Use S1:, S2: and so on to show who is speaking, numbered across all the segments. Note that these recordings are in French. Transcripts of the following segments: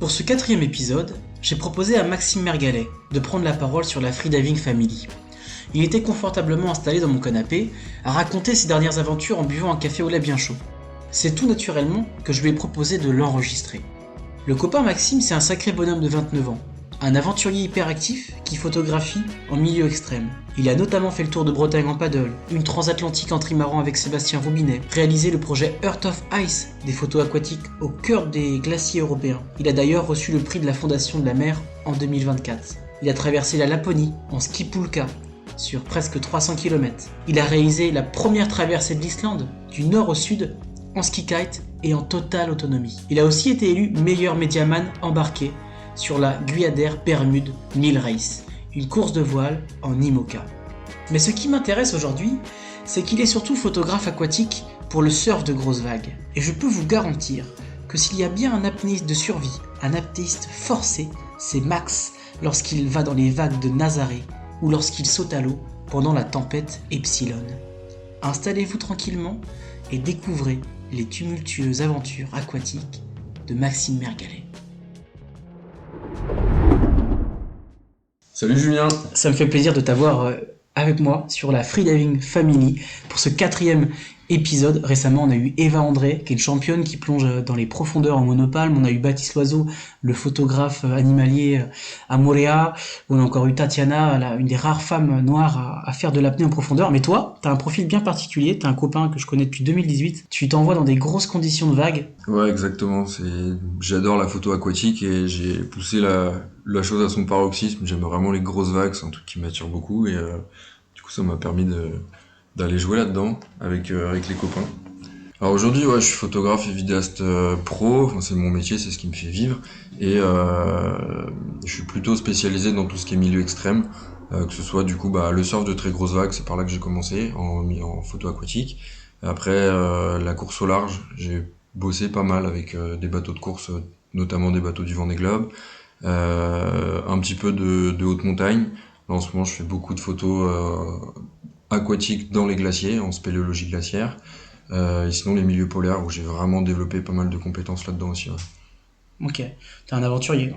S1: Pour ce 4e épisode, j'ai proposé à Maxime Mergalet de prendre la parole sur la Freediving Family. Il était confortablement installé dans mon canapé à raconter ses dernières aventures en buvant un café au lait bien chaud. C'est tout naturellement que je lui ai proposé de l'enregistrer. Le copain Maxime, c'est un sacré bonhomme de 29 ans, un aventurier hyperactif qui photographie en milieu extrême. Il a notamment fait le tour de Bretagne en paddle, une transatlantique en trimaran avec Sébastien Roubinet, réalisé le projet Earth of Ice, des photos aquatiques au cœur des glaciers européens. Il a d'ailleurs reçu le prix de la Fondation de la mer en 2024. Il a traversé la Laponie en ski pulka sur presque 300 km. Il a réalisé la première traversée de l'Islande, du nord au sud, en ski kite et en totale autonomie. Il a aussi été élu meilleur médiaman embarqué sur la Guyader Bermude Nile Race, une course de voile en IMOCA. Mais ce qui m'intéresse aujourd'hui, c'est qu'il est surtout photographe aquatique pour le surf de grosses vagues. Et je peux vous garantir que s'il y a bien un apnéiste de survie, un apnéiste forcé, c'est Max lorsqu'il va dans les vagues de Nazaré ou lorsqu'il saute à l'eau pendant la tempête Epsilon. Installez-vous tranquillement et découvrez les tumultueuses aventures aquatiques de Maxime Mergalet.
S2: Salut Julien.
S1: Ça me fait plaisir de t'avoir avec moi sur la Freediving Family pour ce 4e épisode. Récemment, on a eu Eva André, qui est une championne qui plonge dans les profondeurs en monopalme. On a eu Baptiste Loiseau, le photographe animalier à Moorea. On a encore eu Tatiana, une des rares femmes noires à faire de l'apnée en profondeur. Mais toi, t'as un profil bien particulier. T'as un copain que je connais depuis 2018. Tu t'envoies dans des grosses conditions de vagues.
S2: Ouais, exactement. J'adore la photo aquatique et j'ai poussé la chose à son paroxysme. J'aime vraiment les grosses vagues. C'est un truc qui m'attire beaucoup et du coup, ça m'a permis d'aller jouer là-dedans avec les copains. Alors aujourd'hui, ouais, je suis photographe et vidéaste pro, enfin, c'est mon métier, c'est ce qui me fait vivre, et je suis plutôt spécialisé dans tout ce qui est milieu extrême, que ce soit du coup le surf de très grosses vagues, c'est par là que j'ai commencé en photo aquatique. Après la course au large, j'ai bossé pas mal avec des bateaux de course, notamment des bateaux du Vendée Globe, un petit peu de haute montagne. Là, en ce moment, je fais beaucoup de photos aquatiques dans les glaciers, en spéléologie glaciaire, et sinon les milieux polaires où j'ai vraiment développé pas mal de compétences là-dedans aussi. Ouais.
S1: Ok, t'es un aventurier.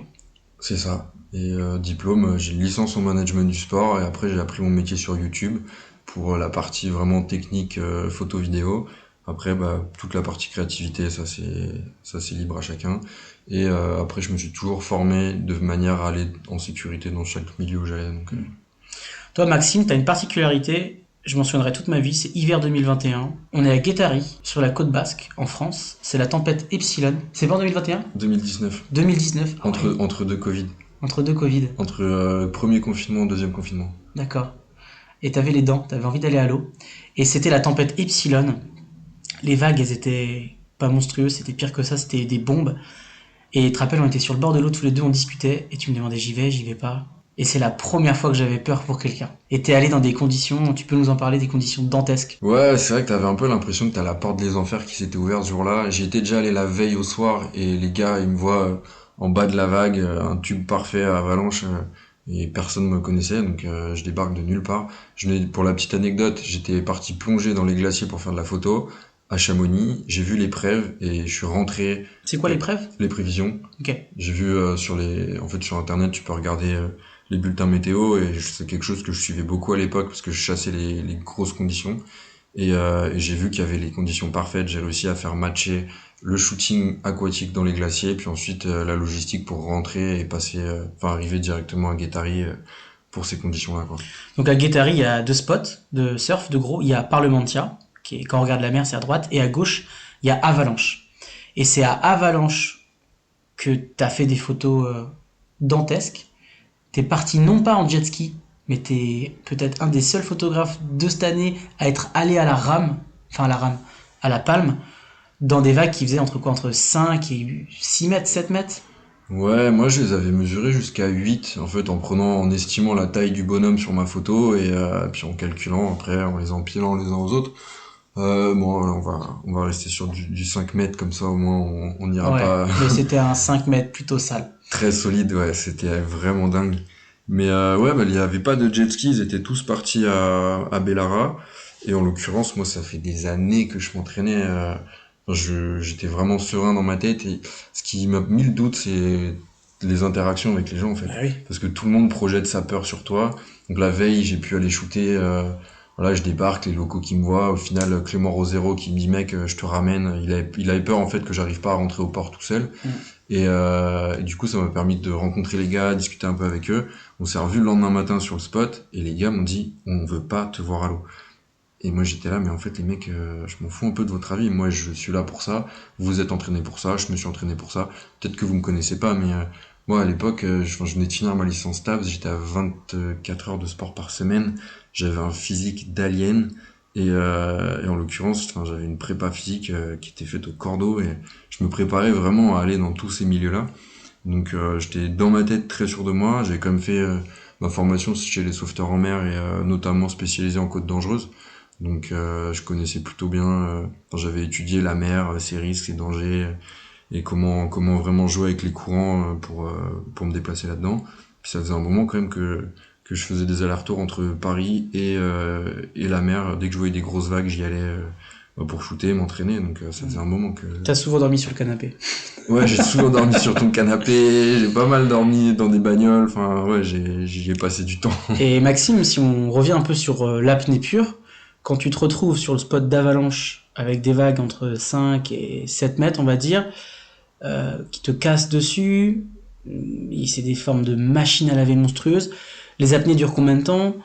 S2: C'est ça. Et diplôme, j'ai une licence en management du sport et après j'ai appris mon métier sur YouTube pour la partie vraiment technique photo-vidéo. Après, toute la partie créativité, ça c'est libre à chacun. Et après, je me suis toujours formé de manière à aller en sécurité dans chaque milieu où j'allais. Donc,
S1: Toi, Maxime, t'as une particularité, je m'en souviendrai toute ma vie, c'est hiver 2021. On est à Guétari, sur la côte basque, en France. C'est la tempête Epsilon. C'est pas en 2021
S2: 2019.
S1: 2019.
S2: Entre deux Covid.
S1: Entre deux Covid.
S2: Entre premier confinement et deuxième confinement.
S1: D'accord. Et t'avais les dents, t'avais envie d'aller à l'eau. Et c'était la tempête Epsilon. Les vagues, elles étaient pas monstrueuses, c'était pire que ça, c'était des bombes. Et tu te rappelles, on était sur le bord de l'eau tous les deux, on discutait, et tu me demandais j'y vais pas. Et c'est la première fois que j'avais peur pour quelqu'un. Et t'es allé dans des conditions, tu peux nous en parler, des conditions dantesques.
S2: Ouais, c'est vrai que t'avais un peu l'impression que t'as la porte des enfers qui s'était ouverte ce jour-là. J'y étais déjà allé la veille au soir, et les gars, ils me voient en bas de la vague, un tube parfait à avalanche, et personne me connaissait, donc je débarque de nulle part. Pour la petite anecdote, j'étais parti plonger dans les glaciers pour faire de la photo. À Chamonix, j'ai vu l'épreuve et je suis rentré.
S1: C'est quoi l'épreuve ?
S2: Les prévisions.
S1: Ok.
S2: J'ai vu sur internet, tu peux regarder les bulletins météo et c'est quelque chose que je suivais beaucoup à l'époque parce que je chassais les grosses conditions et j'ai vu qu'il y avait les conditions parfaites. J'ai réussi à faire matcher le shooting aquatique dans les glaciers puis ensuite la logistique pour rentrer et arriver directement à Guétari pour ces conditions-là, quoi.
S1: Donc à Guétari, il y a 2 spots de surf, de gros. Il y a Parlementia, qui est, quand on regarde la mer, c'est à droite, et à gauche, il y a Avalanche. Et c'est à Avalanche que t'as fait des photos dantesques. T'es parti non pas en jet ski, mais t'es peut-être un des seuls photographes de cette année à être allé à la palme, dans des vagues qui faisaient entre 5 et 6 mètres, 7 mètres.
S2: Ouais, moi je les avais mesurés jusqu'à 8, en fait, en estimant la taille du bonhomme sur ma photo et puis en calculant après, en les empilant les uns aux autres. On va rester sur du 5 mètres, comme ça au moins on n'ira pas.
S1: Mais c'était un 5 mètres plutôt sale.
S2: Très solide, ouais, c'était vraiment dingue. Mais il y avait pas de jet ski, ils étaient tous partis à Bellara. Et en l'occurrence, moi ça fait des années que je m'entraînais J'étais vraiment serein dans ma tête et ce qui m'a mis le doute, c'est les interactions avec les gens en fait.
S1: Bah oui.
S2: Parce que tout le monde projette sa peur sur toi. Donc la veille, j'ai pu aller shooter, voilà, je débarque, les locaux qui me voient. Au final, Clément Rosero qui me dit mec, je te ramène. Il avait peur en fait que j'arrive pas à rentrer au port tout seul.
S1: Mm.
S2: Et du coup, ça m'a permis de rencontrer les gars, discuter un peu avec eux. On s'est revus le lendemain matin sur le spot et les gars m'ont dit on veut pas te voir à l'eau. Et moi j'étais là, mais en fait les mecs, je m'en fous un peu de votre avis. Moi je suis là pour ça. Vous êtes entraînés pour ça. Je me suis entraîné pour ça. Peut-être que vous me connaissez pas, mais moi à l'époque, je venais de finir ma licence TAPS. J'étais à 24 heures de sport par semaine. J'avais un physique d'alien. Et en l'occurrence, j'avais une prépa physique qui était faite au cordeau et je me préparais vraiment à aller dans tous ces milieux-là. Donc j'étais dans ma tête très sûr de moi. J'avais quand même fait ma formation chez les sauveteurs en mer et notamment spécialisé en côte dangereuse. Donc je connaissais plutôt bien, j'avais étudié la mer, ses risques, ses dangers, et comment vraiment jouer avec les courants pour me déplacer là-dedans. Puis ça faisait un moment quand même que je faisais des allers-retours entre Paris et la mer. Dès que je voyais des grosses vagues, j'y allais pour shooter, m'entraîner. Donc ça faisait un moment que...
S1: T'as souvent dormi sur le canapé.
S2: Ouais, j'ai souvent dormi sur ton canapé, j'ai pas mal dormi dans des bagnoles, enfin ouais, j'y ai passé du temps.
S1: Et Maxime, si on revient un peu sur l'apnée pure, quand tu te retrouves sur le spot d'avalanche avec des vagues entre 5 et 7 mètres, on va dire, qui te cassent dessus, et c'est des formes de machines à laver monstrueuses. Les apnées durent combien de temps?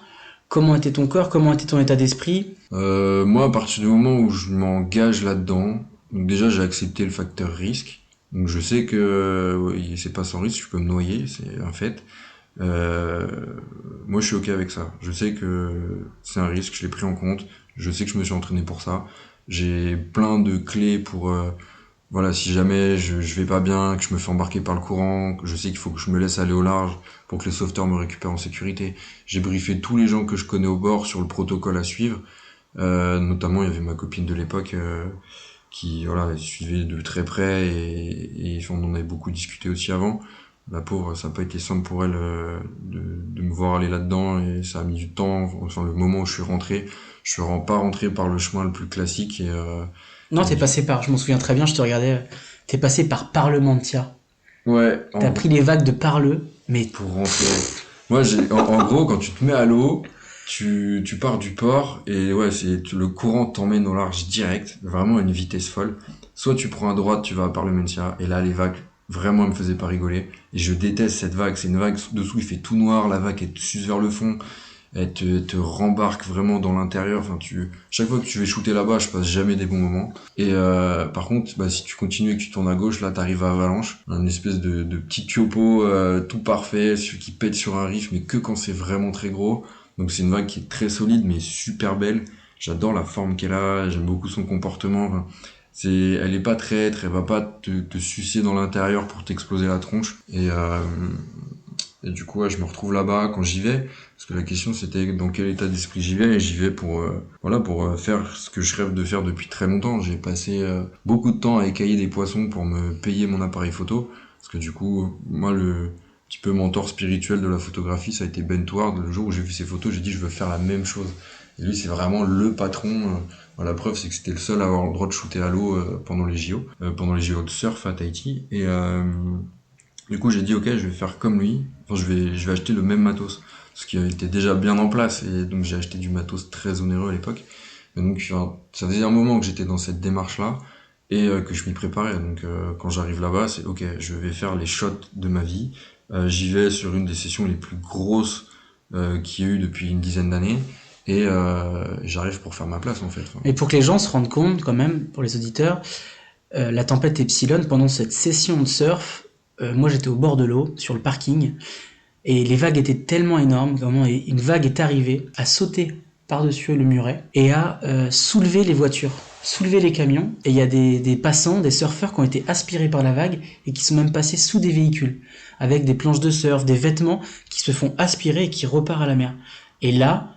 S1: Comment était ton corps? Comment était ton état d'esprit?
S2: Moi, à partir du moment où je m'engage là-dedans, donc déjà j'ai accepté le facteur risque. Donc je sais que ouais, c'est pas sans risque, je peux me noyer, c'est un fait. Euh, Moi je suis ok avec ça. Je sais que c'est un risque, je l'ai pris en compte. Je sais que je me suis entraîné pour ça. J'ai plein de clés pour voilà, si jamais je vais pas bien, que je me fais embarquer par le courant, que je sais qu'il faut que je me laisse aller au large pour que les sauveteurs me récupèrent en sécurité. J'ai briefé tous les gens que je connais au bord sur le protocole à suivre. Notamment, il y avait ma copine de l'époque qui voilà, suivait de très près et on en avait beaucoup discuté aussi avant. La pauvre, ça n'a pas été simple pour elle de me voir aller là-dedans et ça a mis du temps. Enfin, le moment où je suis rentré, je suis pas rentré par le chemin le plus classique
S1: Non, t'es
S2: et
S1: passé par, je m'en souviens très bien, je te regardais, t'es passé par Parlementia.
S2: ouais,
S1: T'as pris les vagues de Parleux, mais
S2: pour rentrer. Moi, en gros, quand tu te mets à l'eau, tu pars du port et ouais, le courant t'emmène au large direct, vraiment à une vitesse folle. Soit tu prends à droite, tu vas à Parlementia et là, les vagues vraiment elles me faisaient pas rigoler. Et je déteste cette vague. C'est une vague dessous, il fait tout noir, la vague elle te suce vers le fond, elle te rembarque vraiment dans l'intérieur. Enfin, chaque fois que tu vas shooter là-bas, je passe jamais des bons moments. Et par contre, bah, si tu continues et que tu tournes à gauche, là, t'arrives à Avalanche, une espèce de petit tiopo tout parfait, celui qui pète sur un riff, mais que quand c'est vraiment très gros. Donc c'est une vague qui est très solide, mais super belle. J'adore la forme qu'elle a, j'aime beaucoup son comportement. Enfin, elle est pas traître, elle va pas te sucer dans l'intérieur pour t'exploser la tronche. Et du coup, ouais, je me retrouve là-bas quand j'y vais. Parce que la question c'était dans quel état d'esprit j'y vais et j'y vais pour faire ce que je rêve de faire depuis très longtemps. J'ai passé beaucoup de temps à écailler des poissons pour me payer mon appareil photo parce que du coup moi le petit peu mentor spirituel de la photographie ça a été Ben Ward. Le jour où j'ai vu ses photos j'ai dit je veux faire la même chose et lui c'est vraiment le patron. La preuve c'est que c'était le seul à avoir le droit de shooter à l'eau pendant les JO de surf à Tahiti et du coup j'ai dit ok je vais faire comme lui. Enfin je vais acheter le même matos ce qui était déjà bien en place et donc j'ai acheté du matos très onéreux à l'époque. Et donc enfin, ça faisait un moment que j'étais dans cette démarche là et que je m'y préparais. Donc quand j'arrive là-bas, c'est ok, je vais faire les shots de ma vie. J'y vais sur une des sessions les plus grosses qu'il y a eu depuis une dizaine d'années et j'arrive pour faire ma place en fait. Enfin,
S1: et pour que les gens se rendent compte, quand même, pour les auditeurs, la tempête Epsilon, pendant cette session de surf, moi j'étais au bord de l'eau, sur le parking, et les vagues étaient tellement énormes, vraiment, et une vague est arrivée, a sauté par-dessus le muret, et a soulevé les voitures, soulevé les camions, et il y a des passants, des surfeurs qui ont été aspirés par la vague, et qui sont même passés sous des véhicules, avec des planches de surf, des vêtements, qui se font aspirer et qui repartent à la mer. Et là,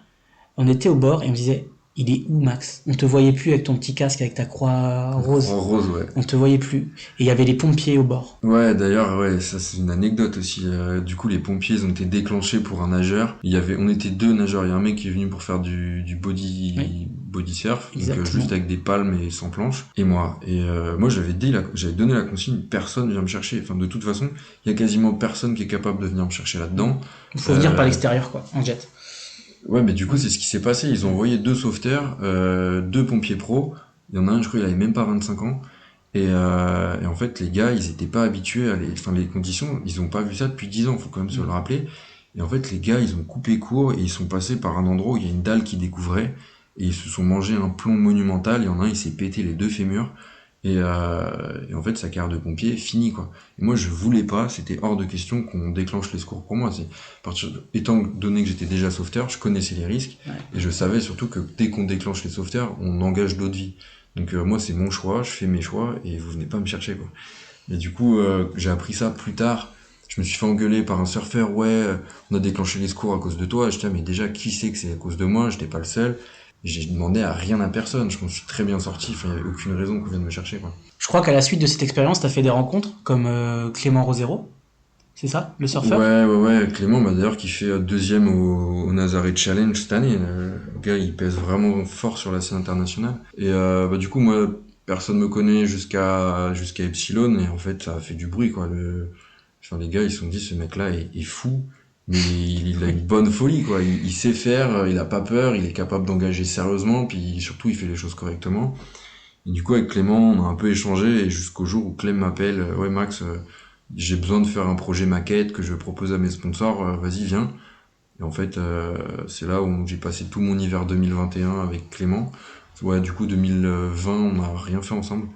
S1: on était au bord, et on disait, Il est où, Max? On te voyait plus avec ton petit casque, avec ta croix rose.
S2: En rose, ouais.
S1: On te voyait plus. Et il y avait les pompiers au bord.
S2: Ouais, d'ailleurs, ouais, ça c'est une anecdote aussi. Du coup, les pompiers ils ont été déclenchés pour un nageur. On était deux nageurs. Il y a un mec qui est venu pour faire du body surf, donc
S1: Exactement.
S2: juste avec des palmes et sans planche. Et moi, moi j'avais donné la consigne. Personne vient me chercher. Enfin, de toute façon, il y a quasiment personne qui est capable de venir me chercher là-dedans.
S1: Il faut venir par l'extérieur, quoi, en jet.
S2: Ouais, mais du coup, c'est ce qui s'est passé. Ils ont envoyé deux sauveteurs, deux pompiers pros. Il y en a un, je crois, il avait même pas 25 ans. Et en fait, les gars, ils étaient pas habitués les conditions, ils ont pas vu ça depuis 10 ans, faut quand même se le rappeler. Et en fait, les gars, ils ont coupé court et ils sont passés par un endroit où il y a une dalle qui découvrait. Et ils se sont mangés un plomb monumental. Il y en a un, il s'est pété les deux fémurs. Et en fait, sa carrière de pompier est finie, quoi. Et moi, je voulais pas, c'était hors de question qu'on déclenche les secours pour moi. Étant donné que j'étais déjà sauveteur, je connaissais les risques.
S1: Ouais.
S2: Et je savais surtout que dès qu'on déclenche les sauveteurs, on engage d'autres vies. Donc moi, c'est mon choix, je fais mes choix, et vous venez pas me chercher, quoi. Et du coup, j'ai appris ça plus tard. Je me suis fait engueuler par un surfeur, ouais, on a déclenché les secours à cause de toi. Je dis, ah, mais déjà, qui sait que c'est à cause de moi? J'étais pas le seul. J'ai demandé à rien à personne, je m'en suis très bien sorti, enfin, il n'y avait aucune raison qu'on vienne me chercher, quoi.
S1: Je crois qu'à la suite de cette expérience, t'as fait des rencontres comme Clément Rosero. C'est ça, le surfeur?
S2: Ouais, Clément, bah, d'ailleurs, qui fait deuxième au Nazaré Challenge cette année. Le gars, il pèse vraiment fort sur la scène internationale. Et bah, du coup, moi, personne me connaît jusqu'à Epsilon, et en fait, ça a fait du bruit, quoi. Enfin, les gars, ils se sont dit, ce mec-là est fou, mais il a une bonne folie, quoi. Il sait faire, il a pas peur, il est capable d'engager sérieusement, puis surtout, il fait les choses correctement. Et du coup, avec Clément, on a un peu échangé, et jusqu'au jour où Clem m'appelle, ouais, Max, j'ai besoin de faire un projet maquette que je propose à mes sponsors, vas-y, viens. Et en fait, c'est là où j'ai passé tout mon hiver 2021 avec Clément. Ouais, du coup, 2020, on n'a rien fait ensemble.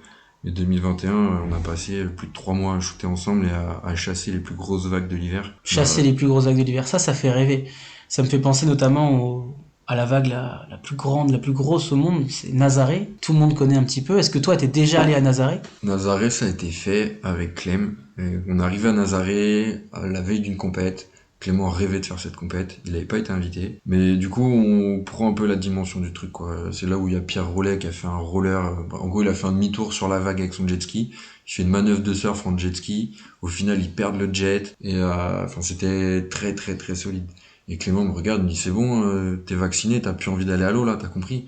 S2: Et 2021, on a passé plus de 3 mois à shooter ensemble et à chasser les plus grosses vagues de l'hiver.
S1: Chasser les plus grosses vagues de l'hiver, ça fait rêver. Ça me fait penser notamment à la vague la plus grande, la plus grosse au monde, c'est Nazaré. Tout le monde connaît un petit peu. Est-ce que toi, t'es déjà allé à Nazaré?
S2: Nazaré, ça a été fait avec Clem. Et on arrivait à Nazaré la veille d'une compète. Clément rêvait de faire cette compète, il n'avait pas été invité. Mais du coup, on prend un peu la dimension du truc, quoi. C'est là où il y a Pierre Rollet qui a fait un roller. En gros, il a fait un demi-tour sur la vague avec son jet ski. Il fait une manœuvre de surf en jet ski. Au final, ils perdent le jet. Et enfin, c'était très, très, très solide. Et Clément me regarde, me dit, c'est bon, t'es vacciné, t'as plus envie d'aller à l'eau, là, t'as compris?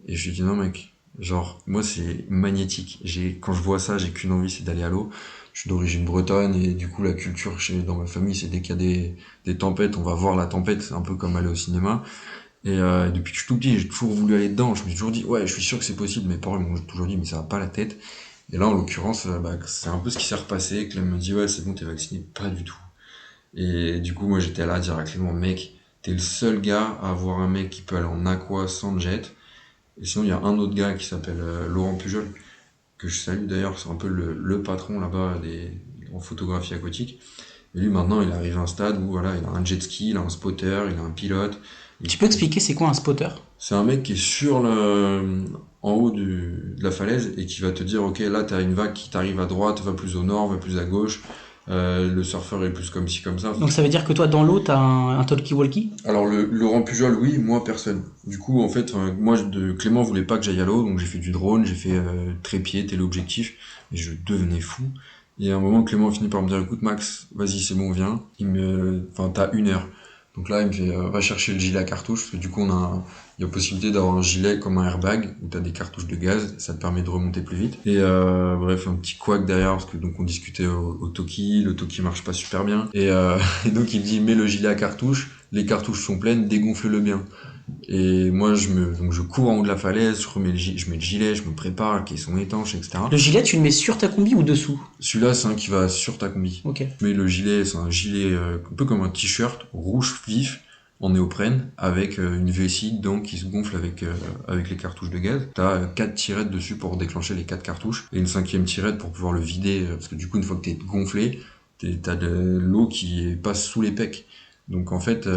S2: Et je lui dis, non, mec. Genre, moi, c'est magnétique. Quand je vois ça, j'ai qu'une envie, c'est d'aller à l'eau. Je suis d'origine bretonne et du coup, la culture dans ma famille, c'est dès qu'il y a des tempêtes, on va voir la tempête. C'est un peu comme aller au cinéma. Et depuis que je suis tout petit, j'ai toujours voulu aller dedans. Je me suis toujours dit, ouais, je suis sûr que c'est possible. Mes parents m'ont toujours dit, mais ça va pas la tête. Et là, en l'occurrence, bah, c'est un peu ce qui s'est repassé. Clem me dit, ouais, c'est bon, t'es vacciné. Pas du tout. Et du coup, moi, j'étais là à dire à Clément, mec, t'es le seul gars à avoir un mec qui peut aller en aqua sans jet. Et sinon, il y a un autre gars qui s'appelle Laurent Pujol, que je salue d'ailleurs, c'est un peu le patron là-bas en photographie aquatique. Et lui, maintenant, il arrive à un stade où voilà, il a un jet ski, il a un spotter, il a un pilote.
S1: Tu peux expliquer c'est quoi un spotter?
S2: C'est un mec qui est en haut de la falaise et qui va te dire, ok, là, t'as une vague qui t'arrive à droite, va plus au nord, va plus à gauche. Le surfeur est plus comme ci, comme ça.
S1: Donc ça veut dire que toi, dans l'eau, t'as un talkie-walkie?
S2: Alors, Laurent Pujol, oui, moi, personne. Du coup, en fait, moi, Clément voulait pas que j'aille à l'eau, donc j'ai fait du drone, j'ai fait trépied, téléobjectif, et je devenais fou. Et à un moment, Clément finit par me dire, écoute, Max, vas-y, c'est bon, viens. Enfin, t'as 1 heure. Donc là, il me fait, va chercher le gilet à cartouche, parce que du coup, il y a possibilité d'avoir un gilet comme un airbag, où t'as des cartouches de gaz, ça te permet de remonter plus vite. Et bref, un petit couac derrière, parce que donc on discutait au Toki, le Toki marche pas super bien. Et donc il me dit, mets le gilet à cartouche, les cartouches sont pleines, dégonfle-le bien. Et moi, donc je cours en haut de la falaise, je mets le gilet, je me prépare, le caisson étanche, etc.
S1: Le gilet, tu le mets sur ta combi ou dessous?
S2: Celui-là, c'est un qui va sur ta combi.
S1: Ok.
S2: Mais le gilet, c'est un gilet un peu comme un t-shirt rouge vif en néoprène avec une vessie dedans qui se gonfle avec les cartouches de gaz. T'as 4 tirettes dessus pour déclencher les 4 cartouches et une 5e tirette pour pouvoir le vider parce que du coup, une fois que t'es gonflé, t'as de l'eau qui passe sous les pecs. Donc en fait,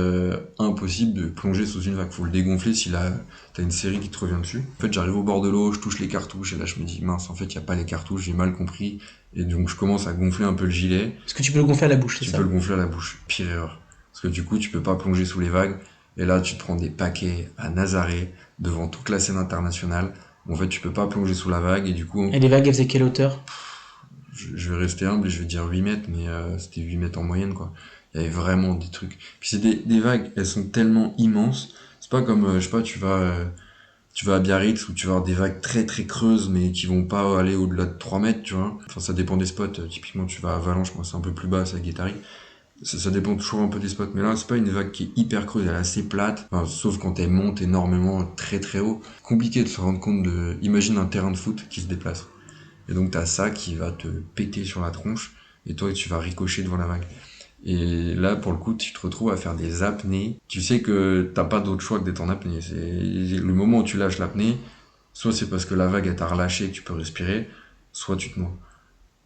S2: impossible de plonger sous une vague. Faut le dégonfler si t'as une série qui te revient dessus. En fait, j'arrive au bord de l'eau, je touche les cartouches et là je me dis mince, en fait, y a pas les cartouches, j'ai mal compris. Et donc je commence à gonfler un peu le gilet.
S1: Est-ce que tu peux le gonfler à la bouche, c'est
S2: Tu
S1: ça?
S2: peux le gonfler à la bouche. Pire erreur. Parce que du coup, tu peux pas plonger sous les vagues. Et là, tu te prends des paquets à Nazaré, devant toute la scène internationale. En fait, tu peux pas plonger sous la vague, et du coup,
S1: Et les vagues, elles faisaient quelle hauteur?
S2: je vais rester humble et je vais dire 8 mètres, mais c'était 8 mètres en moyenne, quoi. Il y avait vraiment des trucs. Puis c'est des vagues, elles sont tellement immenses. C'est pas comme, je sais pas, tu vas à Biarritz où tu vas avoir des vagues très très creuses, mais qui vont pas aller au-delà de 3 mètres, tu vois. Enfin, ça dépend des spots. Typiquement, tu vas à Valence, moi, c'est un peu plus bas, c'est à Guétari. Ça dépend toujours un peu des spots, mais là, c'est pas une vague qui est hyper creuse, elle est assez plate. Enfin, sauf quand elle monte énormément, très très haut. Compliqué de se rendre compte imagine un terrain de foot qui se déplace. Et donc t'as ça qui va te péter sur la tronche, et toi tu vas ricocher devant la vague. Et là, pour le coup, tu te retrouves à faire des apnées. Tu sais que t'as pas d'autre choix que d'être en apnée. C'est le moment où tu lâches l'apnée, soit c'est parce que la vague elle t'a relâché et que tu peux respirer, soit tu te noies.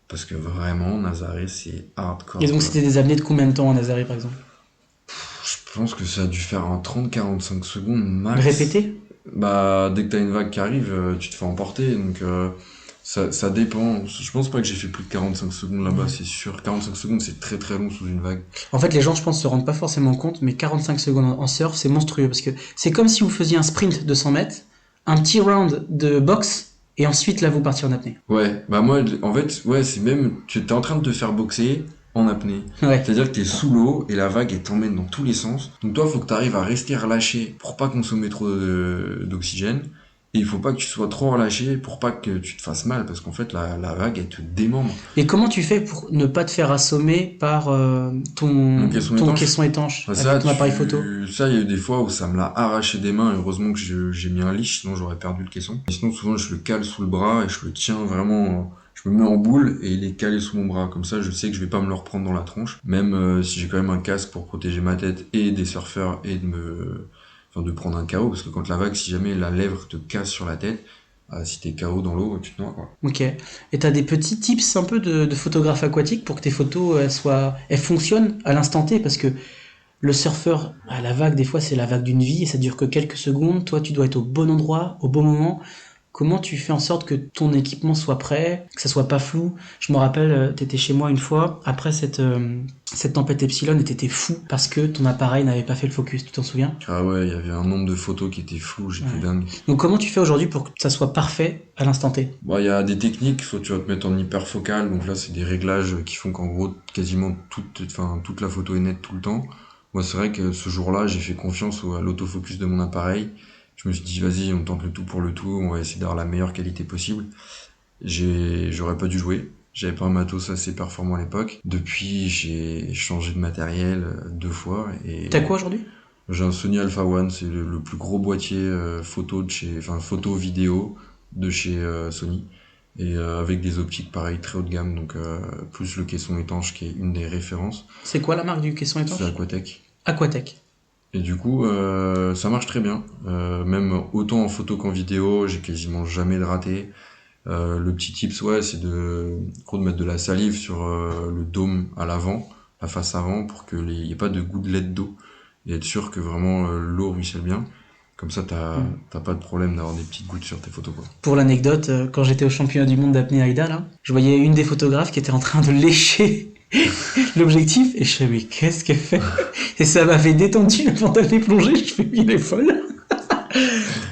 S2: Parce que vraiment, Nazaré, c'est
S1: Et
S2: hardcore,
S1: donc,
S2: quoi.
S1: c'était des apnées de combien de temps en Nazaré, par exemple?
S2: Je pense que ça a dû faire un 30-45 secondes max.
S1: Répété?
S2: Bah, dès que t'as une vague qui arrive, tu te fais emporter. Donc, ça dépend. Je pense pas que j'ai fait plus de 45 secondes là-bas,
S1: Ouais.
S2: c'est sûr. 45 secondes, c'est très très long sous une vague.
S1: En fait, les gens, je pense, se rendent pas forcément compte, mais 45 secondes en surf, c'est monstrueux, parce que c'est comme si vous faisiez un sprint de 100 mètres, un petit round de boxe, et ensuite, là, vous partiez en apnée.
S2: Ouais, bah moi, en fait, ouais, c'est même, tu es en train de te faire boxer en apnée.
S1: Ouais.
S2: C'est-à-dire que t'es sous l'eau et la vague, elle t'emmène dans tous les sens. Donc toi, faut que t'arrives à rester relâché pour pas consommer trop d'oxygène. Et il faut pas que tu sois trop relâché pour pas que tu te fasses mal, parce qu'en fait, la vague, elle te démembre.
S1: Et comment tu fais pour ne pas te faire assommer par
S2: Mon
S1: ton,
S2: caisson
S1: ton
S2: étanche.
S1: caisson étanche
S2: Enfin,
S1: avec ton appareil photo?
S2: ça, il y a eu des fois où ça me l'a arraché des mains. Heureusement que j'ai mis un leash, sinon j'aurais perdu le caisson. Et sinon, souvent, je le cale sous le bras et je le tiens vraiment. Je me mets en boule et il est calé sous mon bras. Comme ça, je sais que je vais pas me le reprendre dans la tronche. Même si j'ai quand même un casque pour protéger ma tête et des surfeurs et enfin, de prendre un KO. Parce que quand la vague, si jamais la lèvre te casse sur la tête, si t'es KO dans l'eau, tu te noies, quoi.
S1: Ok. Et t'as des petits tips un peu de photographe aquatique pour que tes photos elles fonctionnent à l'instant T, parce que le surfeur à la vague, des fois, c'est la vague d'une vie et ça dure que quelques secondes. Toi, tu dois être au bon endroit, au bon moment. Comment tu fais en sorte que ton équipement soit prêt, que ça soit pas flou? Je me rappelle, t'étais chez moi une fois, après cette tempête Epsilon, et t'étais fou parce que ton appareil n'avait pas fait le focus, tu t'en souviens?
S2: Ah ouais, il y avait un nombre de photos qui étaient floues, j'étais
S1: Ouais.
S2: dingue.
S1: Donc comment tu fais aujourd'hui pour que ça soit parfait à l'instant T?
S2: Bon, il y a des techniques, soit tu vas te mettre en hyperfocal, donc là c'est des réglages qui font qu'en gros quasiment toute la photo est nette tout le temps. Moi c'est vrai que ce jour-là j'ai fait confiance à l'autofocus de mon appareil. Je me suis dit vas-y on tente le tout pour le tout, on va essayer d'avoir la meilleure qualité possible. J'aurais pas dû jouer, j'avais pas un matos assez performant à l'époque. Depuis j'ai changé de matériel 2 fois et
S1: T'as quoi aujourd'hui?
S2: j'ai un Sony Alpha One, c'est le plus gros boîtier photo photo vidéo de chez Sony, et avec des optiques pareil très haut de gamme, donc plus le caisson étanche qui est une des références,
S1: C'est quoi la marque du caisson
S2: c'est
S1: étanche?
S2: Aquatech.
S1: Aquatech.
S2: Et du coup ça marche très bien, même autant en photo qu'en vidéo, j'ai quasiment jamais de raté. Le petit tips, ouais, c'est en gros, de mettre de la salive sur le dôme à l'avant, la face avant, pour qu'il n'y ait pas de gouttelettes d'eau, et être sûr que vraiment l'eau ruisselle bien. Comme ça, t'as pas de problème d'avoir des petites gouttes sur tes photos, quoi.
S1: Pour l'anecdote, quand j'étais au championnat du monde d'apnée Aïda, là, je voyais une des photographes qui était en train de lécher l'objectif et je fais mais qu'est-ce qu'elle fait? Et ça m'avait détendu avant d'aller plonger, je fais il est folle.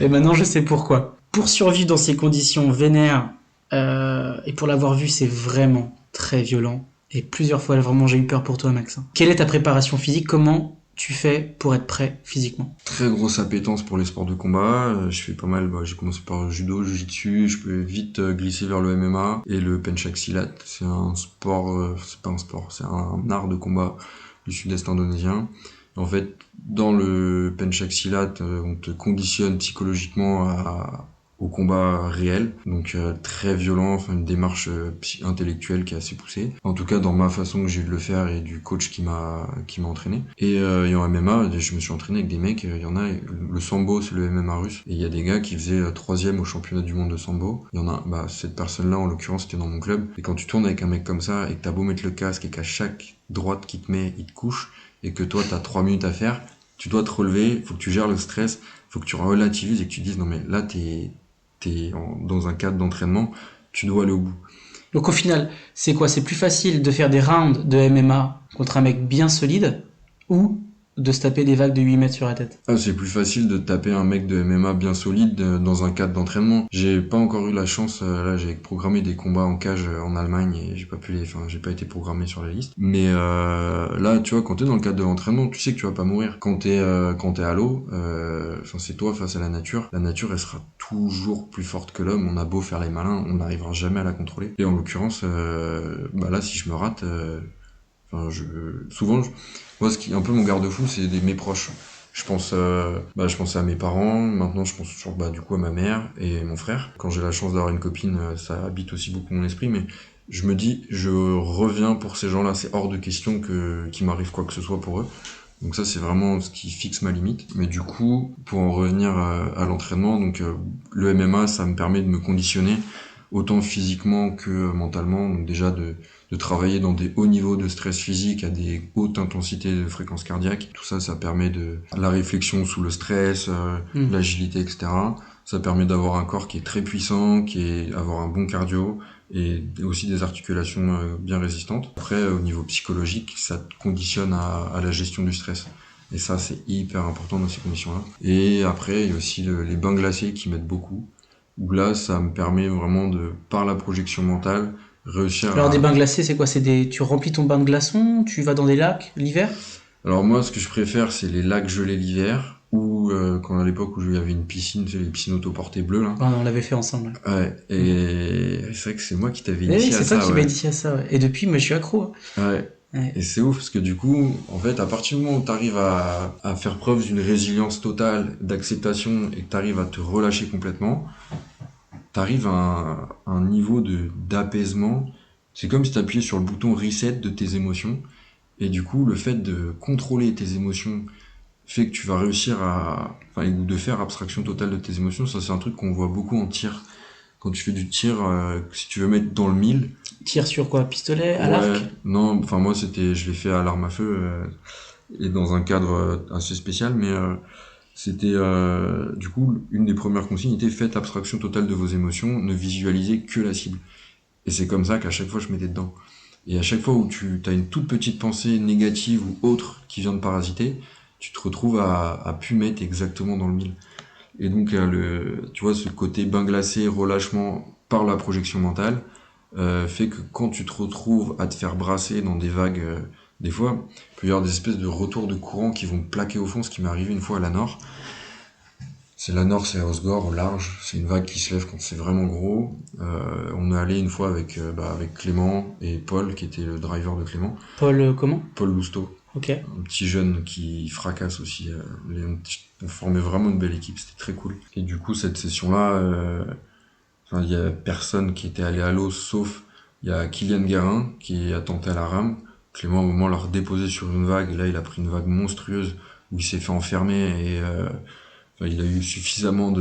S1: Et maintenant je sais pourquoi. Pour survivre dans ces conditions vénères, et pour l'avoir vu, c'est vraiment très violent. Et plusieurs fois, vraiment, j'ai eu peur pour toi, Max. Quelle est ta préparation physique? Comment tu fais pour être prêt physiquement?
S2: Très grosse appétence pour les sports de combat. Je fais pas mal, j'ai commencé par judo, jiu-jitsu, je peux vite glisser vers le MMA et le pencak silat. C'est un sport, c'est pas un sport, c'est un art de combat du sud-est indonésien. En fait, dans le pencak silat, on te conditionne psychologiquement au combat réel, donc très violent, enfin une démarche intellectuelle qui est assez poussée. En tout cas, dans ma façon que j'ai eu de le faire et du coach qui m'a entraîné. Et en MMA, je me suis entraîné avec des mecs. Il y en a, le sambo, c'est le MMA russe, et il y a des gars qui faisaient 3e au championnat du monde de sambo. Il y en a, cette personne-là en l'occurrence, c'était dans mon club. Et quand tu tournes avec un mec comme ça et que t'as beau mettre le casque et qu'à chaque droite qu'il te met, il te couche, et que toi t'as 3 minutes à faire, tu dois te relever, faut que tu gères le stress, faut que tu relativises et que tu te dises non mais là t'es dans un cadre d'entraînement, tu dois aller au bout.
S1: Donc au final, c'est quoi? C'est plus facile de faire des rounds de MMA contre un mec bien solide ou de se taper des vagues de 8 mètres sur la tête?
S2: Ah, c'est plus facile de taper un mec de MMA bien solide dans un cadre d'entraînement. J'ai pas encore eu la chance, là j'ai programmé des combats en cage en Allemagne et j'ai pas été programmé sur la liste. Mais là, tu vois, quand t'es dans le cadre de l'entraînement, tu sais que tu vas pas mourir. Quand t'es à l'eau, c'est toi face à la nature. La nature, elle sera toujours plus forte que l'homme. On a beau faire les malins, on n'arrivera jamais à la contrôler. Et en l'occurrence, là, si je me rate, souvent, moi, ce qui est un peu mon garde-fou, c'est mes proches. Je pense à mes parents, maintenant je pense toujours du coup à ma mère et mon frère. Quand j'ai la chance d'avoir une copine, ça habite aussi beaucoup mon esprit, mais je me dis, je reviens pour ces gens-là, c'est hors de question qu'il m'arrive quoi que ce soit pour eux. Donc ça, c'est vraiment ce qui fixe ma limite. Mais du coup, pour en revenir à l'entraînement, le MMA, ça me permet de me conditionner autant physiquement que mentalement. Donc déjà de travailler dans des hauts niveaux de stress physique à des hautes intensités de fréquence cardiaque. Tout ça, ça permet de la réflexion sous le stress, l'agilité, etc. Ça permet d'avoir un corps qui est très puissant, avoir un bon cardio et aussi des articulations bien résistantes. Après, au niveau psychologique, ça te conditionne à la gestion du stress. Et ça, c'est hyper important dans ces conditions-là. Et après, il y a aussi les bains glacés qui m'aident beaucoup. Où là, ça me permet vraiment par la projection mentale, réussir
S1: Alors,
S2: à...
S1: des bains glacés, c'est quoi? Tu remplis ton bain de glaçons, tu vas dans des lacs l'hiver?
S2: Alors moi, ce que je préfère, c'est les lacs gelés l'hiver, ou quand à l'époque où il y avait une piscine, tu sais, les piscines autoportées bleues, là.
S1: Ah, on l'avait fait ensemble.
S2: Ouais, et c'est vrai que c'est moi qui t'avais
S1: Oui,
S2: initié à
S1: c'est toi
S2: ça,
S1: qui m'as
S2: ouais.
S1: initié à ça, ouais. Et depuis, moi, je suis accro.
S2: Ouais.
S1: Ouais.
S2: Et c'est ouf, parce que du coup, en fait, à partir du moment où t'arrives à faire preuve d'une résilience totale, d'acceptation, et que t'arrives à te relâcher complètement, t'arrives à un niveau d'apaisement. C'est comme si t'appuyais sur le bouton reset de tes émotions. Et du coup, le fait de contrôler tes émotions fait que tu vas réussir ou de faire abstraction totale de tes émotions. Ça, c'est un truc qu'on voit beaucoup en tir. Quand tu fais du tir, si tu veux mettre dans le mille.
S1: Tire sur quoi? Pistolet? À
S2: Ouais,
S1: l'arc?
S2: non, moi, je l'ai fait à l'arme à feu, et dans un cadre assez spécial, mais c'était, du coup, une des premières consignes était faites abstraction totale de vos émotions, ne visualisez que la cible. Et c'est comme ça qu'à chaque fois, je mettais dedans. Et à chaque fois où tu as une toute petite pensée négative ou autre qui vient de parasiter, tu te retrouves à pu mettre exactement dans le mille. Et donc, tu vois, ce côté bain glacé, relâchement par la projection mentale, fait que quand tu te retrouves à te faire brasser dans des vagues, des fois, il peut y avoir des espèces de retours de courant qui vont te plaquer au fond, ce qui m'est arrivé une fois à la Nord. C'est la Nord, c'est à Osgore, au large. C'est une vague qui se lève quand c'est vraiment gros. On est allé une fois avec Clément et Paul, qui était le driver de Clément.
S1: Paul, comment?
S2: Paul Lousteau.
S1: Ok.
S2: Un petit jeune qui fracasse aussi. On formait vraiment une belle équipe, c'était très cool. Et du coup, cette session-là, il y a personne qui était allé à l'eau, sauf il y a Kylian Garin qui a tenté à la rame. Clément, au moment, l'a redéposé sur une vague, et là, il a pris une vague monstrueuse où il s'est fait enfermer et il a eu suffisamment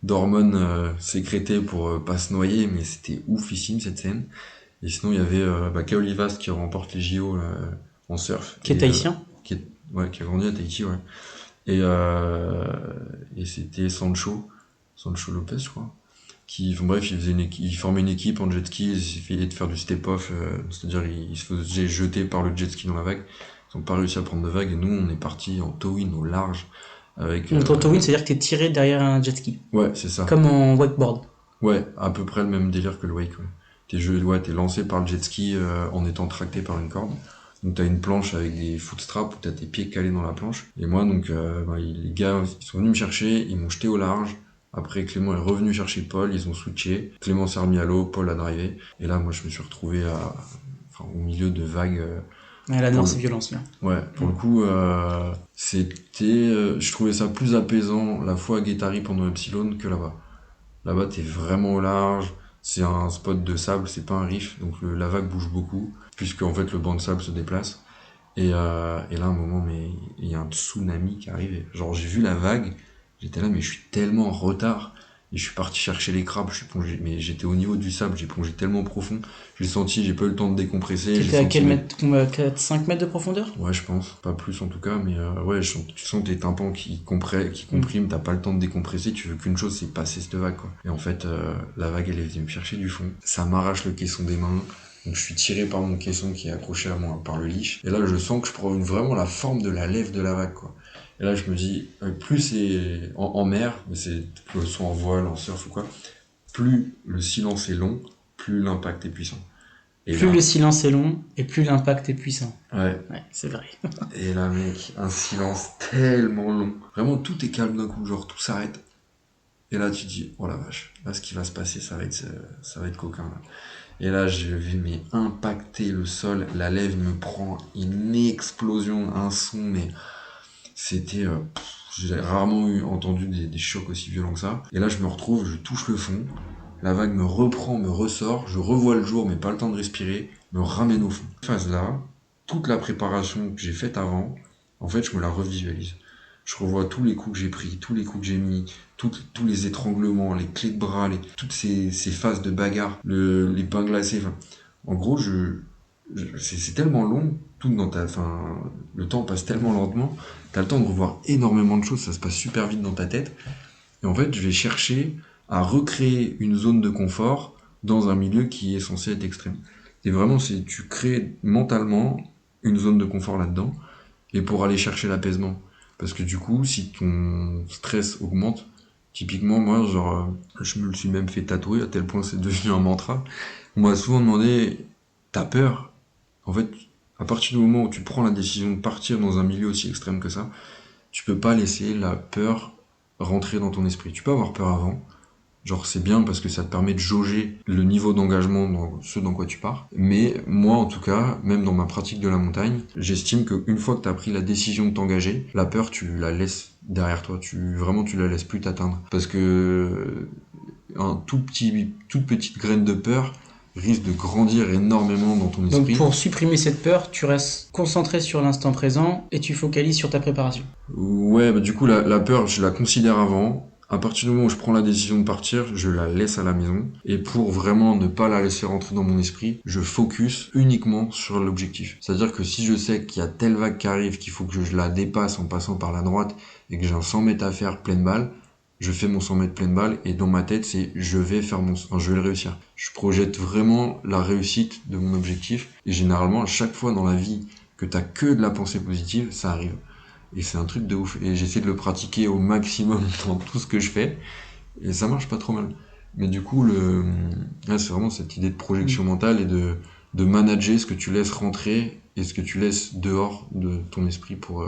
S2: d'hormones sécrétées pour pas se noyer, mais c'était oufissime cette scène. Et sinon, il y avait Kao Olivas qui remporte les JO en surf.
S1: Qui est tahitien?
S2: Qui a grandi à Tahiti, ouais. Et c'était Sancho Lopez, je crois. Bref, il formait une équipe en jet ski, il essayait de faire du step-off, c'est-à-dire il se faisait jeter par le jet ski dans la vague. Ils n'ont pas réussi à prendre de vague, et nous, on est parti en towing au large.
S1: Donc, en towing, c'est-à-dire que t'es tiré derrière un jet ski.
S2: Ouais, c'est ça.
S1: Comme en wakeboard.
S2: Ouais, à peu près le même délire que le wake, ouais. T'es lancé par le jet ski en étant tracté par une corde. Donc t'as une planche avec des footstraps où t'as tes pieds calés dans la planche. Et moi, les gars, ils sont venus me chercher, ils m'ont jeté au large. Après, Clément est revenu chercher Paul, ils ont switché. Clément s'est remis à l'eau, Paul a drivé. Et là, moi, je me suis retrouvé au milieu de vagues.
S1: Ouais, la Nord, c'est violent, celui-là.
S2: Ouais, pour le coup, je trouvais ça plus apaisant la fois à Guétari pendant Epsilon que là-bas. Là-bas, t'es vraiment au large. C'est un spot de sable, c'est pas un riff, donc la vague bouge beaucoup, puisque en fait le banc de sable se déplace. Et là, à un moment, mais il y a un tsunami qui arrive. Genre, j'ai vu la vague, j'étais là, mais je suis tellement en retard. Et je suis parti chercher les crabes, mais j'étais au niveau du sable, j'ai plongé tellement profond. Je l'ai senti, j'ai pas eu le temps de décompresser.
S1: T'étais à quel mètre? 5 mètres de profondeur?
S2: Ouais, je pense. Pas plus en tout cas, mais ouais, tu sens tes tympans qui compriment, t'as pas le temps de décompresser, tu veux qu'une chose, c'est passer cette vague, quoi. Et en fait, la vague, elle est venue me chercher du fond. Ça m'arrache le caisson des mains. Donc je suis tiré par mon caisson qui est accroché à moi par le leash. Et là, je sens que je prends vraiment la forme de la lèvre de la vague, quoi. Et là, je me dis, plus c'est en mer, mais c'est que ce soit en voile, en surf ou quoi, plus le silence est long, plus l'impact est puissant. Et
S1: Plus
S2: là,
S1: le silence est long et plus l'impact est puissant.
S2: ouais.
S1: Ouais, c'est vrai.
S2: Et là, mec, un silence tellement long. Vraiment, tout est calme d'un coup, genre tout s'arrête. Et là, tu te dis, oh la vache, là, ce qui va se passer, ça va être coquin, là. Et là, je vais impacter le sol, la lèvre me prend une explosion, un son, mais c'était... j'ai rarement entendu des chocs aussi violents que ça. Et là, je me retrouve, je touche le fond, la vague me reprend, me ressort, je revois le jour, mais pas le temps de respirer, me ramène au fond. Cette phase-là, toute la préparation que j'ai faite avant, en fait, je me la revisualise. Je revois tous les coups que j'ai pris, tous les coups que j'ai mis, tous les étranglements, les clés de bras, toutes ces phases de bagarre, les pains glacés. Enfin, en gros, c'est tellement long, tout dans le temps passe tellement lentement, t'as le temps de revoir énormément de choses, ça se passe super vite dans ta tête. Et en fait, je vais chercher à recréer une zone de confort dans un milieu qui est censé être extrême. Et vraiment, tu crées mentalement une zone de confort là-dedans, et pour aller chercher l'apaisement. Parce que du coup, si ton stress augmente, typiquement, moi, genre, je me le suis même fait tatouer, à tel point c'est devenu un mantra. On m'a souvent demandé, t'as peur? En fait, à partir du moment où tu prends la décision de partir dans un milieu aussi extrême que ça, tu peux pas laisser la peur rentrer dans ton esprit. Tu peux avoir peur avant, genre c'est bien parce que ça te permet de jauger le niveau d'engagement dans ce dans quoi tu pars. Mais moi en tout cas, même dans ma pratique de la montagne, j'estime qu'une fois que tu as pris la décision de t'engager, la peur tu la laisses derrière toi, tu la laisses plus t'atteindre. Parce que toute petite graine de peur risque de grandir énormément dans ton esprit.
S1: Donc pour supprimer cette peur, tu restes concentré sur l'instant présent et tu focalises sur ta préparation.
S2: Ouais, bah du coup la peur je la considère avant. À partir du moment où je prends la décision de partir, je la laisse à la maison. Et pour vraiment ne pas la laisser rentrer dans mon esprit, je focus uniquement sur l'objectif. C'est-à-dire que si je sais qu'il y a telle vague qui arrive, qu'il faut que je la dépasse en passant par la droite et que j'ai un 100 mètres à faire pleine balle, je fais mon 100 mètres pleine balle et dans ma tête c'est je vais le réussir. Je projette vraiment la réussite de mon objectif et généralement à chaque fois dans la vie que t'as que de la pensée positive, ça arrive. Et c'est un truc de ouf. Et j'essaie de le pratiquer au maximum dans tout ce que je fais. Et ça marche pas trop mal. Mais du coup, là, c'est vraiment cette idée de projection mentale et de manager ce que tu laisses rentrer et ce que tu laisses dehors de ton esprit pour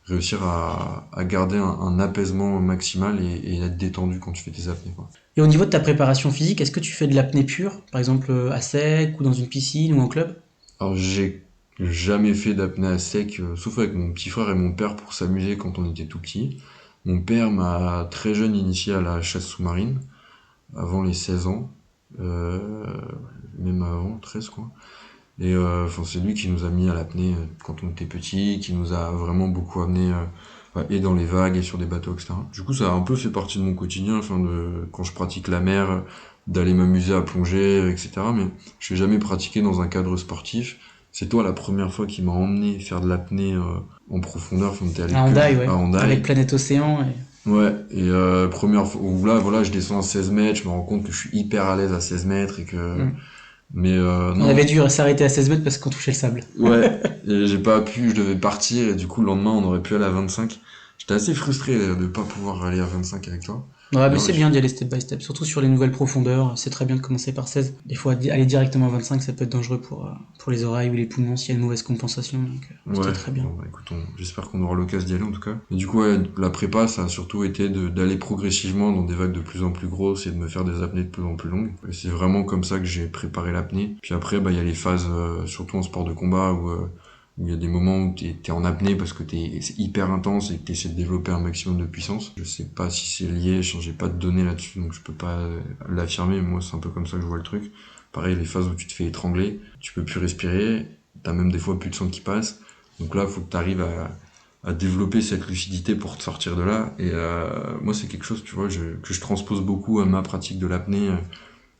S2: réussir à garder un apaisement maximal et être détendu quand tu fais tes apnées, quoi.
S1: Et au niveau de ta préparation physique, est-ce que tu fais de l'apnée pure, par exemple à sec ou dans une piscine ou en club?
S2: Alors, j'ai jamais fait d'apnée à sec, sauf avec mon petit frère et mon père pour s'amuser quand on était tout petit. Mon père m'a très jeune initié à la chasse sous-marine, avant les 16 ans, euh, même avant, 13 quoi. Et c'est lui qui nous a mis à l'apnée quand on était petit, qui nous a vraiment beaucoup amené et dans les vagues et sur des bateaux, etc. Du coup, ça a un peu fait partie de mon quotidien, quand je pratique la mer, d'aller m'amuser à plonger, etc. Mais je n'ai jamais pratiqué dans un cadre sportif. C'est toi la première fois qui m'a emmené faire de l'apnée en profondeur. Enfin, on était allé
S1: À Hendaye, ouais.
S2: à Hendaye.
S1: Avec Planète Océan.
S2: Ouais, et première fois où là, voilà, je descends à 16 mètres, je me rends compte que je suis hyper à l'aise à 16 mètres et que... Mais
S1: On
S2: non,
S1: avait dû s'arrêter à 16 mètres parce qu'on touchait le sable.
S2: ouais, et j'ai pas pu, je devais partir, et du coup, le lendemain, on aurait pu aller à 25. J'étais assez frustré d'ailleurs, de pas pouvoir aller à 25 avec toi.
S1: Ouais, mais
S2: Non,
S1: c'est bien d'y aller step by step, surtout sur les nouvelles profondeurs. C'est très bien de commencer par 16. Des fois, aller directement à 25, ça peut être dangereux pour les oreilles ou les poumons s'il y a une mauvaise compensation. Donc, c'était très bien.
S2: Bon, bah, écoute, j'espère qu'on aura l'occasion d'y aller en tout cas. Et du coup, ouais, la prépa, ça a surtout été d'aller progressivement dans des vagues de plus en plus grosses et de me faire des apnées de plus en plus longues. Et c'est vraiment comme ça que j'ai préparé l'apnée. Puis après, bah, il y a les phases, surtout en sport de combat, où il y a des moments où t'es en apnée parce que c'est hyper intense et que t'essaies de développer un maximum de puissance. Je sais pas si c'est lié, j'ai pas de données là-dessus, donc je peux pas l'affirmer, mais moi c'est un peu comme ça que je vois le truc. Pareil, les phases où tu te fais étrangler, tu peux plus respirer, t'as même des fois plus de sang qui passe, donc là faut que t'arrives à développer cette lucidité pour te sortir de là, et moi c'est quelque chose, tu vois, que je transpose beaucoup à ma pratique de l'apnée,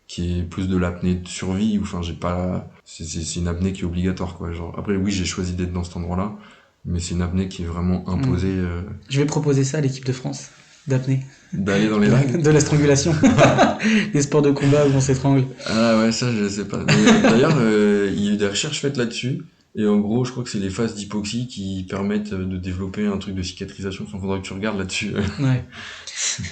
S2: qui est plus de l'apnée de survie, enfin j'ai pas, c'est une apnée qui est obligatoire, quoi. Genre, après oui, j'ai choisi d'être dans cet endroit-là, mais c'est une apnée qui est vraiment imposée.
S1: Je vais proposer ça à l'équipe de France. d'apnée.
S2: D'aller dans les vagues.
S1: De la strangulation. Des sports de combat où on s'étrangle.
S2: Ah ouais, ça je sais pas. Mais, d'ailleurs, il y a eu des recherches faites là-dessus. Et en gros, je crois que c'est les phases d'hypoxie qui permettent de développer un truc de cicatrisation. Enfin, faudra que tu regardes là-dessus.
S1: Ouais.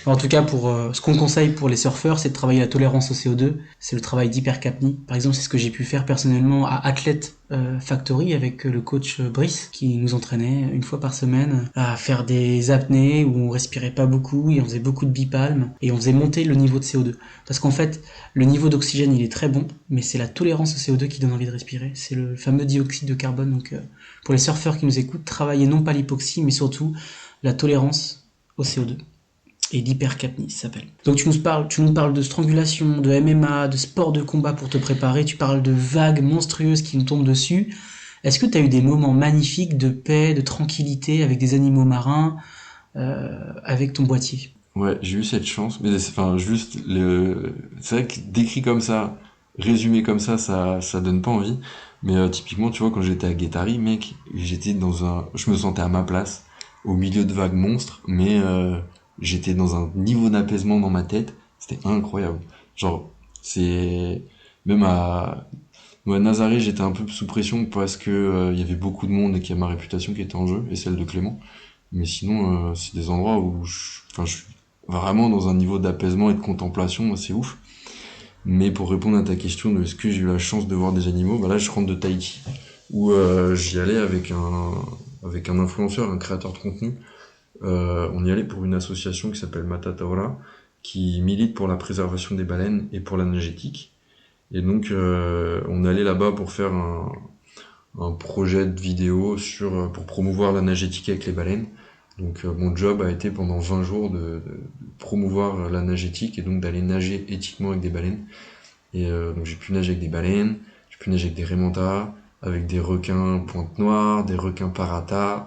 S1: En tout cas, ce qu'on conseille pour les surfeurs, c'est de travailler la tolérance au CO2. C'est le travail d'hypercapnie. Par exemple, c'est ce que j'ai pu faire personnellement à Athlete Factory avec le coach Brice, qui nous entraînait une fois par semaine à faire des apnées où on respirait pas beaucoup et on faisait beaucoup de bipalmes et on faisait monter le niveau de CO2. Parce qu'en fait, le niveau d'oxygène, il est très bon, mais c'est la tolérance au CO2 qui donne envie de respirer. C'est le fameux dioxyde de carbone. Donc, pour les surfeurs qui nous écoutent, travaillez non pas l'hypoxie, mais surtout la tolérance au CO2. Et l'hypercapnie, ça s'appelle. Donc tu nous parles de strangulation, de MMA, de sport de combat pour te préparer, tu parles de vagues monstrueuses qui nous tombent dessus. Est-ce que tu as eu des moments magnifiques de paix, de tranquillité avec des animaux marins, avec ton boîtier?
S2: Ouais, j'ai eu cette chance. Mais enfin, juste, c'est vrai que décrit comme ça, résumé comme ça donne pas envie. Mais typiquement, tu vois, quand j'étais à Guétari, mec, je me sentais à ma place, au milieu de vagues monstres, mais j'étais dans un niveau d'apaisement dans ma tête, c'était incroyable. Genre, c'est même à Nazaré, j'étais un peu sous pression parce que il y avait beaucoup de monde et qu'il y a ma réputation qui était en jeu et celle de Clément. Mais sinon, c'est des endroits où je suis vraiment dans un niveau d'apaisement et de contemplation assez ouf. Mais pour répondre à ta question de est-ce que j'ai eu la chance de voir des animaux, bah là je rentre de Tahiti où j'y allais avec un influenceur, un créateur de contenu. On y allait pour une association qui s'appelle Matataora, qui milite pour la préservation des baleines et pour l'anagétique. Et donc, on allait là-bas pour faire un projet de vidéo pour promouvoir l'anagétique avec les baleines. Donc, mon job a été pendant 20 jours de promouvoir l'anagétique et donc d'aller nager éthiquement avec des baleines. Et donc, j'ai pu nager avec des baleines, j'ai pu nager avec des raimentas, avec des requins pointe noire, des requins parata.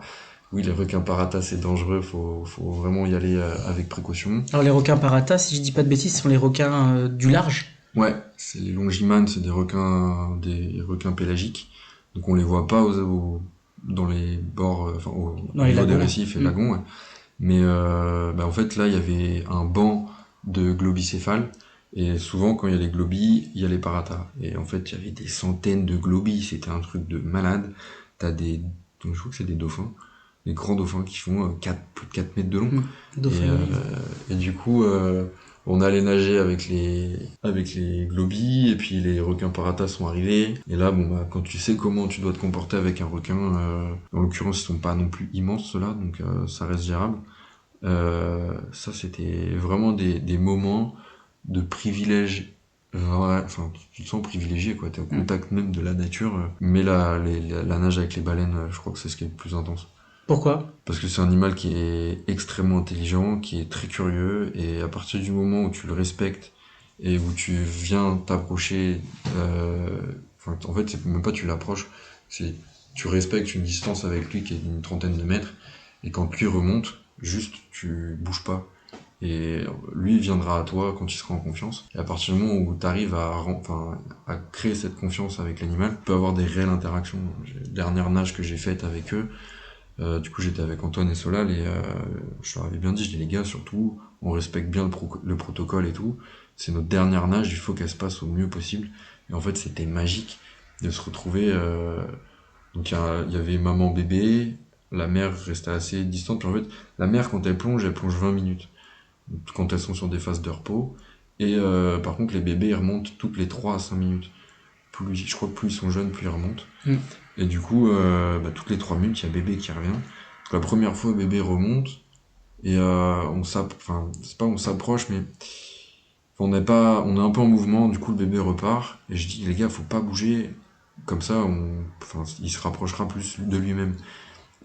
S2: Oui, les requins parata, c'est dangereux, faut vraiment y aller avec précaution.
S1: Alors les requins parata, si je dis pas de bêtises, ce sont les requins du large.
S2: Ouais, c'est les longimanes, c'est des requins pélagiques. Donc on les voit pas dans les bords, au
S1: Dans les
S2: niveau des
S1: lagons.
S2: récifs et lagons, ouais. Mais en fait, là, il y avait un banc de globicéphales. Et souvent, quand il y a les globis, il y a les paratas. Et en fait, il y avait des centaines de globis. C'était un truc de malade. Donc, je crois que c'est des dauphins. Des grands dauphins qui font plus de 4 mètres de long.
S1: Dauphin.
S2: Et du coup, on allait nager avec les globies, et puis les requins paratas sont arrivés. Et là, quand tu sais comment tu dois te comporter avec un requin, en l'occurrence, ils sont pas non plus immenses, ceux-là, donc ça reste gérable. Ça, c'était vraiment des moments de privilège. Enfin, tu te sens privilégié, quoi. T'es au contact même de la nature. Mais la nage avec les baleines, je crois que c'est ce qui est le plus intense.
S1: Pourquoi?
S2: Parce que c'est un animal qui est extrêmement intelligent, qui est très curieux, et à partir du moment où tu le respectes et où tu viens t'approcher, en fait, c'est même pas tu l'approches, c'est tu respectes une distance avec lui qui est d'une trentaine de mètres, et quand lui remonte, juste tu bouges pas. Et lui viendra à toi quand il sera en confiance. Et à partir du moment où tu arrives à créer cette confiance avec l'animal, tu peux avoir des réelles interactions. Dernière nage que j'ai faite avec eux, du coup, j'étais avec Antoine et Solal et je leur avais bien dit, je dis les gars, surtout, on respecte bien le protocole et tout. C'est notre dernière nage, il faut qu'elle se passe au mieux possible. Et en fait, c'était magique de se retrouver. Donc, il y avait maman bébé, la mère restait assez distante. Puis en fait, la mère, quand elle plonge 20 minutes. Quand elles sont sur des phases de repos. Et par contre, les bébés, ils remontent toutes les 3 à 5 minutes. Je crois que plus ils sont jeunes, plus ils remontent. Et du coup, toutes les 3 minutes, il y a bébé qui revient. Donc, la première fois, bébé remonte, et on s'approche, mais on est un peu en mouvement, du coup, le bébé repart, et je dis, les gars, faut pas bouger, comme ça, il se rapprochera plus de lui-même.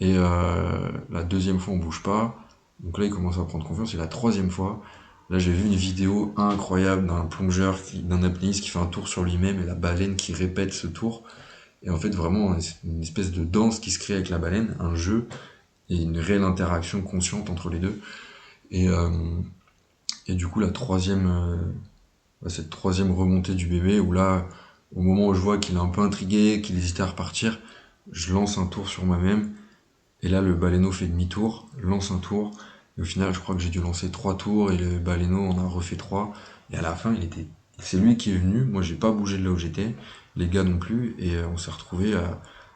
S2: Et la deuxième fois, on bouge pas, donc là, il commence à prendre confiance, et la troisième fois, là, j'ai vu une vidéo incroyable d'un apnéiste qui fait un tour sur lui-même, et la baleine qui répète ce tour. Et en fait, vraiment, une espèce de danse qui se crée avec la baleine, un jeu, et une réelle interaction consciente entre les deux. Et du coup, cette troisième remontée du bébé, où là, au moment où je vois qu'il est un peu intrigué, qu'il hésitait à repartir, je lance un tour sur moi-même, et là, le baleineau fait demi-tour, lance un tour, Et au final, je crois que j'ai dû lancer 3 tours et le baleineau on a refait 3. Et à la fin, c'est lui qui est venu. Moi, j'ai pas bougé de là où j'étais. Les gars non plus. Et on s'est retrouvés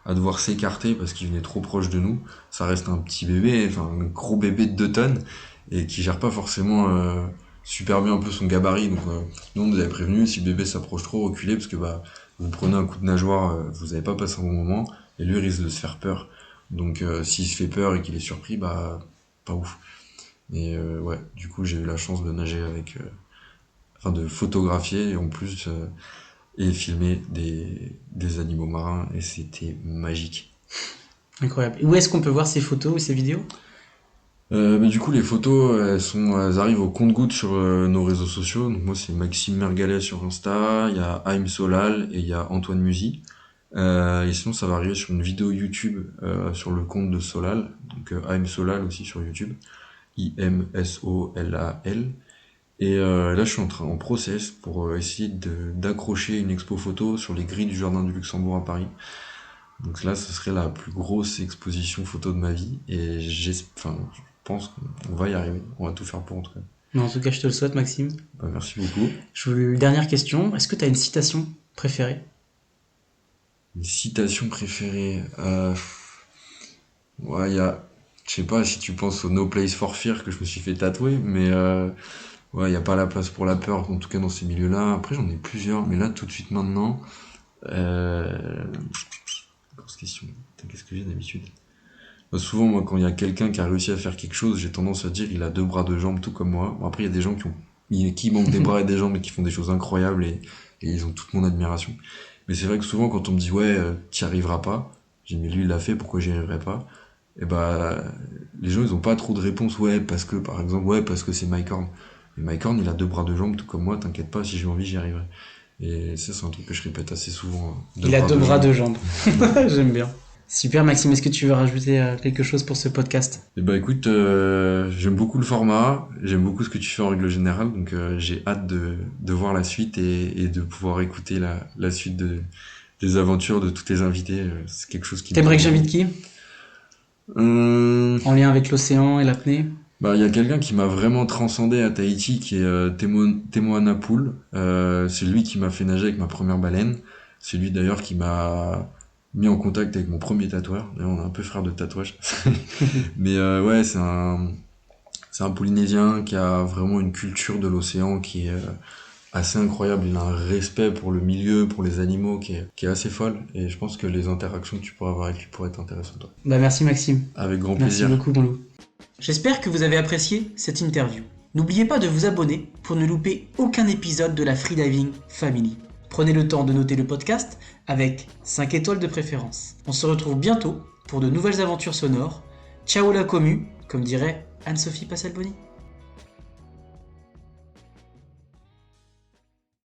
S2: à devoir s'écarter parce qu'il venait trop proche de nous. Ça reste un petit bébé, enfin un gros bébé de 2 tonnes et qui gère pas forcément super bien un peu son gabarit. Donc nous, on nous avait prévenu, si le bébé s'approche trop, reculez parce que vous prenez un coup de nageoire, vous avez pas passé un bon moment et lui il risque de se faire peur. Donc s'il se fait peur et qu'il est surpris, pas ouf. Et ouais, du coup j'ai eu la chance de nager avec, enfin de photographier et en plus et filmer des animaux marins et c'était magique.
S1: Incroyable. Et où est-ce qu'on peut voir ces photos ou ces vidéos?
S2: Mais du coup les photos elles arrivent au compte-gouttes sur nos réseaux sociaux. Donc moi c'est Maxime Mergalet sur Insta, il y a Haim Solal et il y a Antoine Musy. Et sinon ça va arriver sur une vidéo YouTube sur le compte de Solal, donc Haim Solal aussi sur YouTube, IMSOLAL. Et là, je suis en process pour essayer d'accrocher une expo photo sur les grilles du Jardin du Luxembourg à Paris. Donc là, ce serait la plus grosse exposition photo de ma vie. Et je pense qu'on va y arriver. On va tout faire pour en tout cas.
S1: Mais en tout cas, je te le souhaite, Maxime.
S2: Merci beaucoup.
S1: Dernière question. Est-ce que tu as une citation préférée?
S2: Une citation préférée ouais, je sais pas si tu penses au No Place for Fear que je me suis fait tatouer, mais ouais, y a pas la place pour la peur, en tout cas dans ces milieux-là. Après, j'en ai plusieurs, mais là, tout de suite maintenant, grosse question. Putain, qu'est-ce que j'ai d'habitude? Souvent, moi, quand il y a quelqu'un qui a réussi à faire quelque chose, j'ai tendance à dire il a 2 bras, 2 jambes, tout comme moi. Bon, après, il y a des gens qui manquent des bras et des jambes et qui font des choses incroyables et ils ont toute mon admiration. Mais c'est vrai que souvent, quand on me dit ouais, t'y arriveras pas, j'ai dit mais lui, il l'a fait, pourquoi j'y arriverai pas? Et les gens, ils ont pas trop de réponses. Ouais, parce que, par exemple, ouais, parce que c'est Mike Horn. Mais Mike Horn, il a 2 bras, 2 jambes, tout comme moi, t'inquiète pas, si j'ai envie, j'y arriverai. Et ça, c'est un truc que je répète assez souvent.
S1: Il a 2 bras, 2 jambes. J'aime bien. Super, Maxime, est-ce que tu veux rajouter quelque chose pour ce podcast?
S2: Et écoute, j'aime beaucoup le format, j'aime beaucoup ce que tu fais en règle générale, donc j'ai hâte de voir la suite et de pouvoir écouter la suite des aventures de tous tes invités. C'est quelque chose qui
S1: T'aimerais que j'invite qui? En lien avec l'océan et l'apnée?
S2: Il y a quelqu'un qui m'a vraiment transcendé à Tahiti, qui est Temo Anapoul. C'est lui qui m'a fait nager avec ma première baleine. C'est lui d'ailleurs qui m'a mis en contact avec mon premier tatoueur. D'ailleurs, on est un peu frères de tatouage. Mais ouais, c'est un Polynésien qui a vraiment une culture de l'océan qui est assez incroyable. Il a un respect pour le milieu, pour les animaux qui est assez folle. Et je pense que les interactions que tu pourras avoir avec lui pourraient être intéressantes.
S1: Merci Maxime.
S2: Avec grand plaisir.
S1: Merci beaucoup, mon loup. J'espère que vous avez apprécié cette interview. N'oubliez pas de vous abonner pour ne louper aucun épisode de la Freediving Family. Prenez le temps de noter le podcast avec 5 étoiles de préférence. On se retrouve bientôt pour de nouvelles aventures sonores. Ciao la commu, comme dirait Anne-Sophie Passalboni.